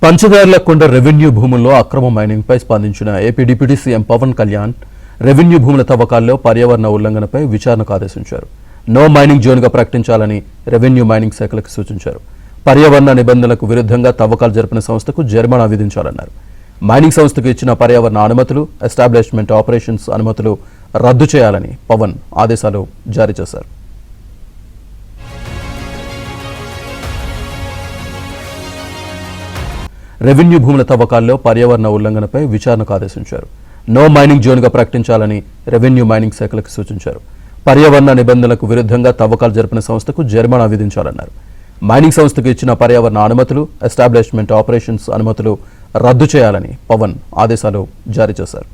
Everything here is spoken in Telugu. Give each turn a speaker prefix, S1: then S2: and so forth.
S1: పంచదార్ల కొండ రెవెన్యూ భూముల్లో అక్రమ మైనింగ్పై స్పందించిన AP deputy CM Pawan Kalyan revenue భూముల తవ్వకాల్లో పర్యావరణ ఉల్లంఘనపై విచారణకు ఆదేశించారు. నో మైనింగ్ జోన్గా ప్రకటించాలని రెవెన్యూ మైనింగ్ శాఖలకు సూచించారు. పర్యావరణ నిబంధనలకు విరుద్ధంగా తవ్వకాలు జరిపిన సంస్థకు జరిమానా విధించాలన్నారు. మైనింగ్ సంస్థకు ఇచ్చిన పర్యావరణ అనుమతులు, ఎస్టాబ్లిష్మెంట్ ఆపరేషన్స్ అనుమతులు రద్దు చేయాలని పవన్ ఆదేశాలు జారీ చేశారు. రెవెన్యూ భూముల తవ్వకాల్లో పర్యావరణ ఉల్లంఘనపై విచారణకు ఆదేశించారు. నో మైనింగ్ జోన్గా ప్రకటించాలని రెవెన్యూ మైనింగ్ శాఖలకు సూచించారు. పర్యావరణ నిబంధనలకు విరుద్ధంగా తవ్వకాలు జరిపిన సంస్థకు జరిమానా విధించాలన్నారు. మైనింగ్ సంస్థకు ఇచ్చిన పర్యావరణ అనుమతులు, ఎస్టాబ్లిష్మెంట్ ఆపరేషన్స్ అనుమతులు రద్దు చేయాలని పవన్ ఆదేశాలు జారీ చేశారు.